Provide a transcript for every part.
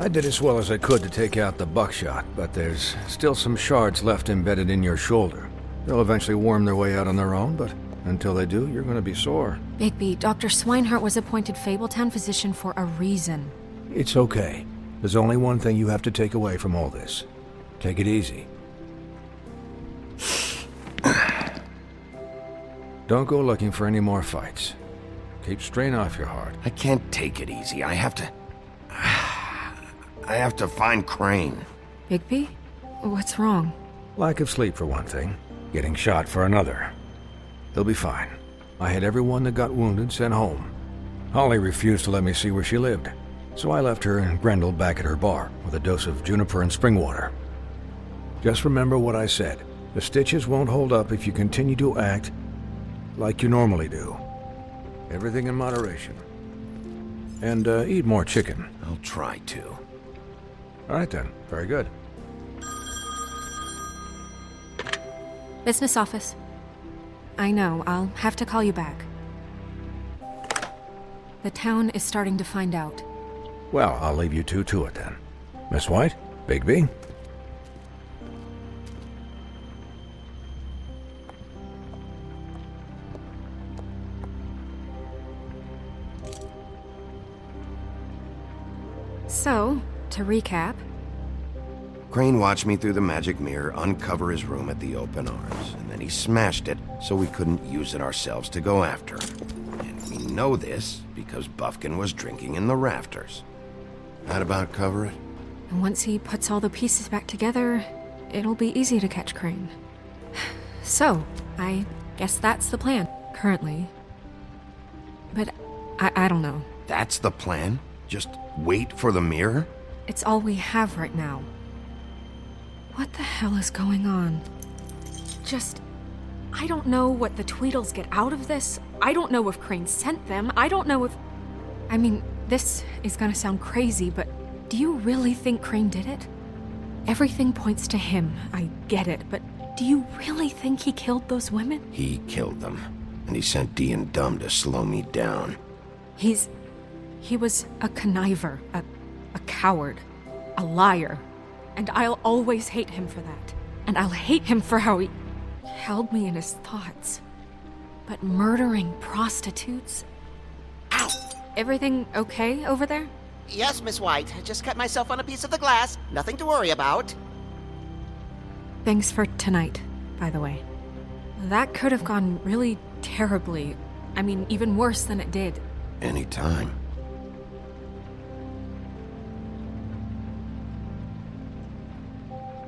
I did as well as I could to take out the buckshot, but there's still some shards left embedded in your shoulder. They'll eventually worm their way out on their own, but until they do, you're gonna be sore. Bigby, Dr. Swinehart was appointed Fabletown physician for a reason. It's okay. There's only one thing you have to take away from all this. Take it easy. Don't go looking for any more fights. Keep strain off your heart. I can't take it easy. I have to find Crane. Bigby? What's wrong? Lack of sleep for one thing. Getting shot for another. He'll be fine. I had everyone that got wounded sent home. Holly refused to let me see where she lived, so I left her and Grendel back at her bar with a dose of juniper and spring water. Just remember what I said. The stitches won't hold up if you continue to act like you normally do. Everything in moderation. And eat more chicken. I'll try to. All right then. Very good. Business office. I know, I'll have to call you back. The town is starting to find out. Well, I'll leave you two to it then. Miss White? Bigby? So, to recap... Crane watched me through the magic mirror uncover his room at the Open Arms, and then he smashed it so we couldn't use it ourselves to go after him. And we know this because Buffkin was drinking in the rafters. That about cover it? And once he puts all the pieces back together, it'll be easy to catch Crane. So, I guess that's the plan, currently. But I don't know. That's the plan? Just wait for the mirror? It's all we have right now. What the hell is going on? I don't know what the Tweedles get out of this. I don't know if Crane sent them. I don't know if... I mean, this is gonna sound crazy, but do you really think Crane did it? Everything points to him, I get it, but do you really think he killed those women? He killed them, and he sent D and Dumb to slow me down. He was a conniver, a coward, a liar. And I'll always hate him for that. And I'll hate him for how he held me in his thoughts. But murdering prostitutes? Ow! Everything okay over there? Yes, Miss White. I just cut myself on a piece of the glass. Nothing to worry about. Thanks for tonight, by the way. That could have gone really terribly. I mean, even worse than it did. Anytime.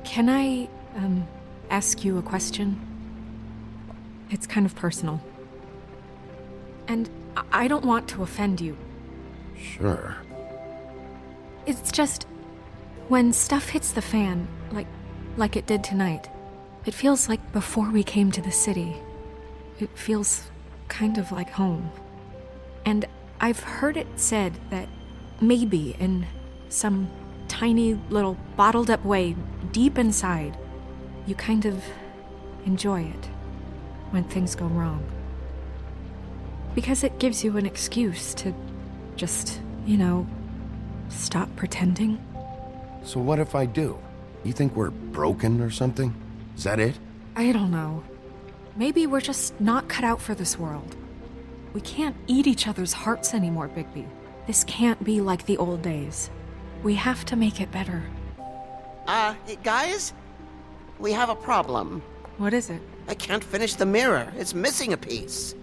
Can I, ask you a question? It's kind of personal. And I don't want to offend you. Sure. It's just, when stuff hits the fan, like it did tonight, it feels like before we came to the city. It feels kind of like home. And I've heard it said that maybe in some tiny little bottled up way deep inside, you kind of enjoy it when things go wrong. Because it gives you an excuse to just, stop pretending. So what if I do? You think we're broken or something? Is that it? I don't know. Maybe we're just not cut out for this world. We can't eat each other's hearts anymore, Bigby. This can't be like the old days. We have to make it better. Guys? We have a problem. What is it? I can't finish the mirror. It's missing a piece.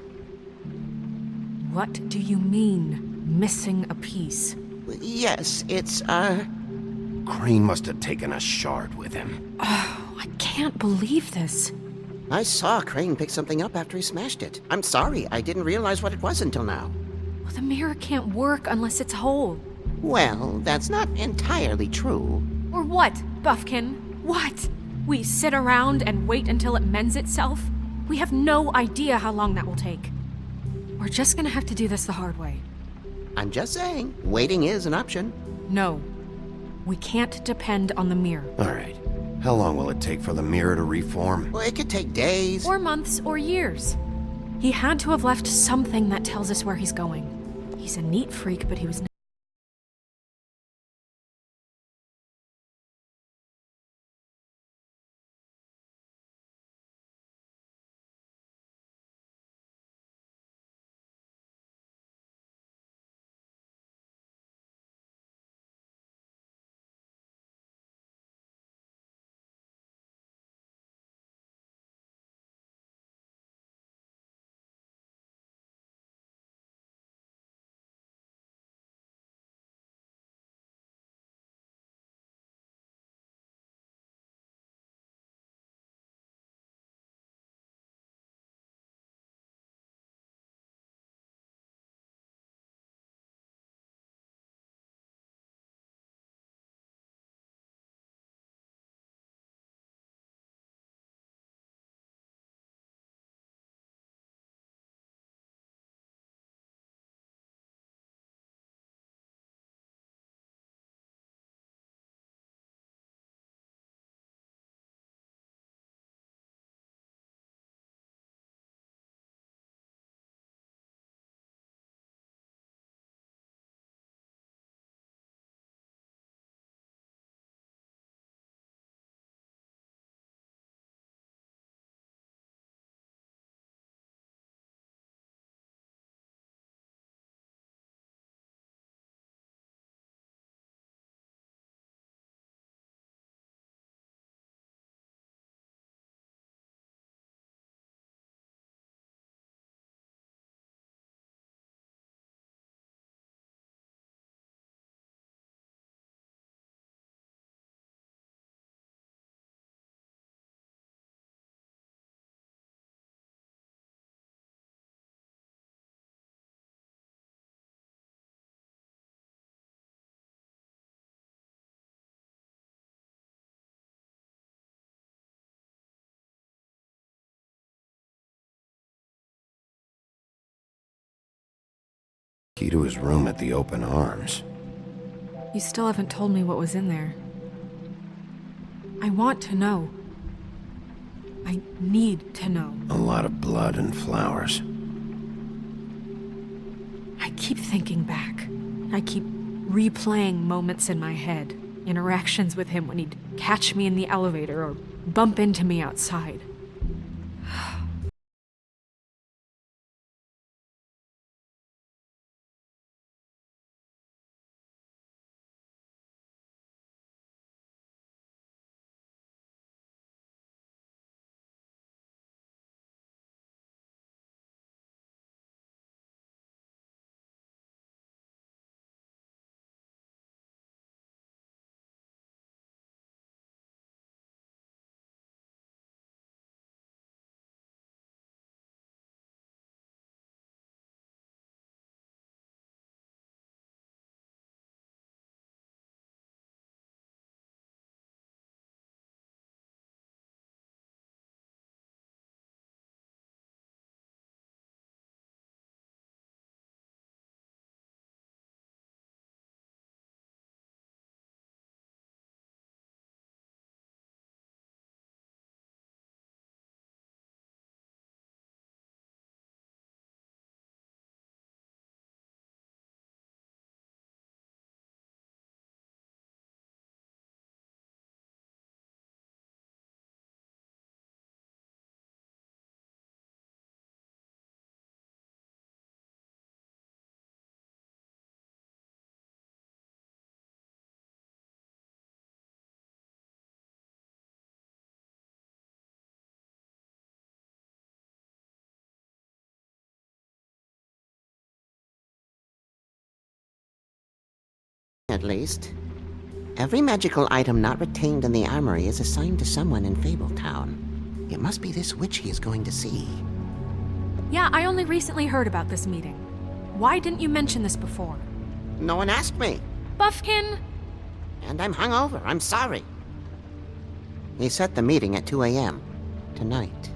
What do you mean, missing a piece? Yes, it's, Crane must have taken a shard with him. Oh, I can't believe this. I saw Crane pick something up after he smashed it. I'm sorry, I didn't realize what it was until now. Well, the mirror can't work unless it's whole. Well, that's not entirely true. Or what, Buffkin? What? We sit around and wait until it mends itself? We have no idea how long that will take. We're just gonna have to do this the hard way. I'm just saying, waiting is an option. No. We can't depend on the mirror. All right. How long will it take for the mirror to reform? Well, it could take days. Or months, or years. He had to have left something that tells us where he's going. He's a neat freak, but he was Key to his room at the Open Arms. You still haven't told me what was in there. I want to know. I need to know. A lot of blood and flowers. I keep thinking back. I keep replaying moments in my head. Interactions with him when he'd catch me in the elevator or bump into me outside. At least. Every magical item not retained in the armory is assigned to someone in Fabletown. It must be this witch he is going to see. Yeah, I only recently heard about this meeting. Why didn't you mention this before? No one asked me. Buffkin! And I'm hungover. I'm sorry. He set the meeting at 2 a.m. tonight.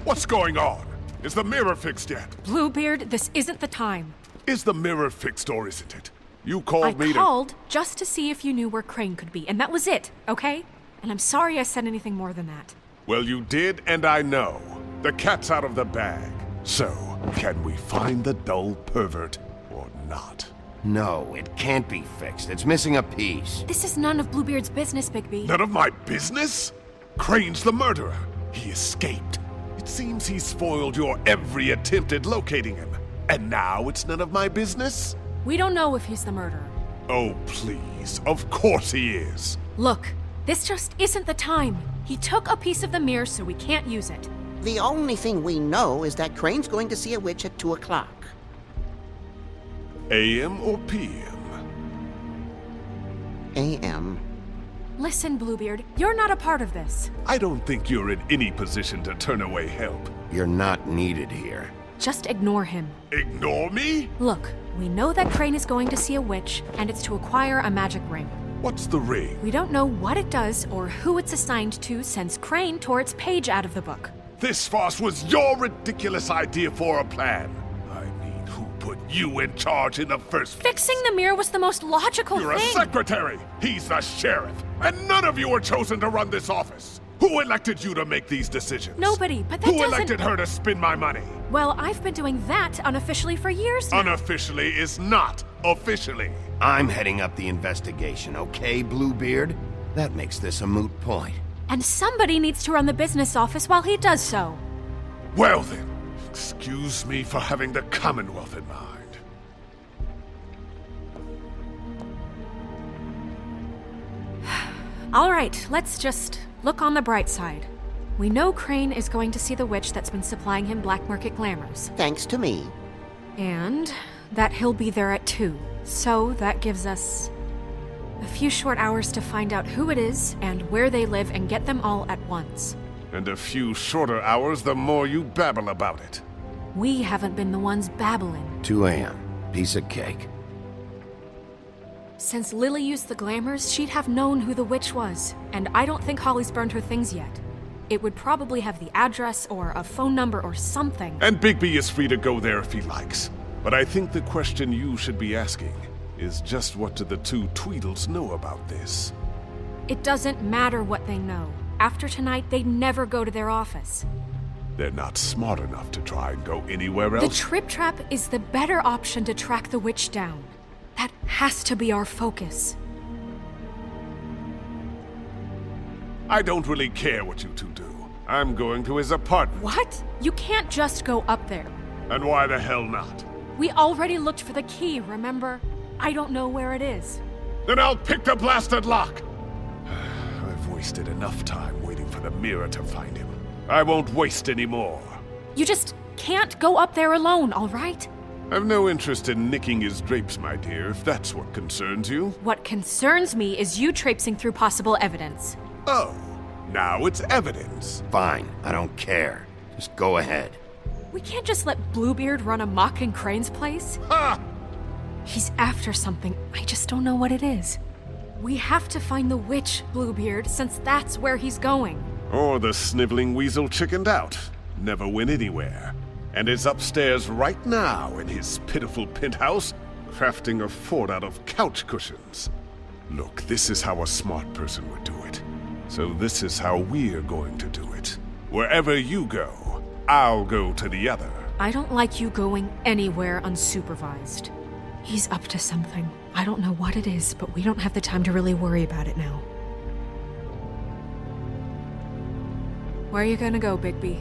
What's going on? Is the mirror fixed yet? Bluebeard, this isn't the time. Is the mirror fixed or isn't it? You called me I called just to see if you knew where Crane could be, and that was it, okay? And I'm sorry I said anything more than that. Well, you did, and I know. The cat's out of the bag. So, can we find the dull pervert or not? No, it can't be fixed. It's missing a piece. This is none of Bluebeard's business, Bigby. None of my business? Crane's the murderer. He escaped. It seems he spoiled your every attempt at locating him. And now it's none of my business? We don't know if he's the murderer. Oh, please. Of course he is. Look, this just isn't the time. He took a piece of the mirror, so we can't use it. The only thing we know is that Crane's going to see a witch at 2 o'clock. AM or PM? A.M. Listen, Bluebeard, you're not a part of this. I don't think you're in any position to turn away help. You're not needed here. Just ignore him. Ignore me? Look, we know that Crane is going to see a witch, and it's to acquire a magic ring. What's the ring? We don't know what it does or who it's assigned to since Crane tore its page out of the book. This farce was your ridiculous idea for a plan. I mean, who put you in charge in the first place? Fixing the mirror was the most logical You're thing. a secretary! He's the sheriff! And none of you were chosen to run this office! Who elected you to make these decisions? Nobody, but that Who doesn't... elected her to spend my money? Well, I've been doing that unofficially for years now. Unofficially is not officially. I'm heading up the investigation, okay, Bluebeard? That makes this a moot point. And somebody needs to run the business office while he does so. Well then, excuse me for having the Commonwealth in mind. All right, let's just look on the bright side. We know Crane is going to see the witch that's been supplying him black market glamours. Thanks to me. And that he'll be there at 2. So that gives us a few short hours to find out who it is and where they live and get them all at once. And a few shorter hours the more you babble about it. We haven't been the ones babbling. 2 a.m. Piece of cake. Since Lily used the glamours, she'd have known who the witch was, and I don't think Holly's burned her things yet. It would probably have the address or a phone number or something. And Bigby is free to go there if he likes. But I think the question you should be asking is just what do the two Tweedles know about this? It doesn't matter what they know. After tonight, they'd never go to their office. They're not smart enough to try and go anywhere The else. trip trap is the better option to track the witch down. That has to be our focus. I don't really care what you two do. I'm going to his apartment. What? You can't just go up there. And why the hell not? We already looked for the key, remember? I don't know where it is. Then I'll pick the blasted lock! I've wasted enough time waiting for the mirror to find him. I won't waste any more. You just can't go up there alone, all right? I've no interest in nicking his drapes, my dear, if that's what concerns you. What concerns me is you traipsing through possible evidence. Oh, now it's evidence. Fine, I don't care. Just go ahead. We can't just let Bluebeard run amok in Crane's place. Ha! He's after something, I just don't know what it is. We have to find the witch, Bluebeard, since that's where he's going. Or the sniveling weasel chickened out. Never went anywhere. And is upstairs right now in his pitiful penthouse, crafting a fort out of couch cushions. Look, this is how a smart person would do it. So this is how we're going to do it. Wherever you go, I'll go to the other. I don't like you going anywhere unsupervised. He's up to something. I don't know what it is, but we don't have the time to really worry about it now. Where are you gonna go, Bigby?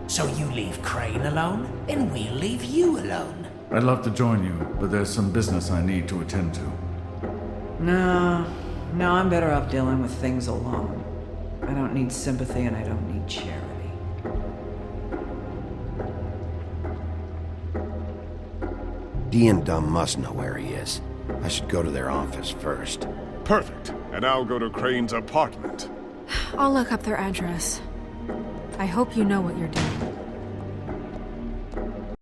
So you leave Crane alone, and we'll leave you alone. I'd love to join you, but there's some business I need to attend to. No, I'm better off dealing with things alone. I don't need sympathy and I don't need charity. Dee and Dumb must know where he is. I should go to their office first. Perfect. And I'll go to Crane's apartment. I'll look up their address. I hope you know what you're doing.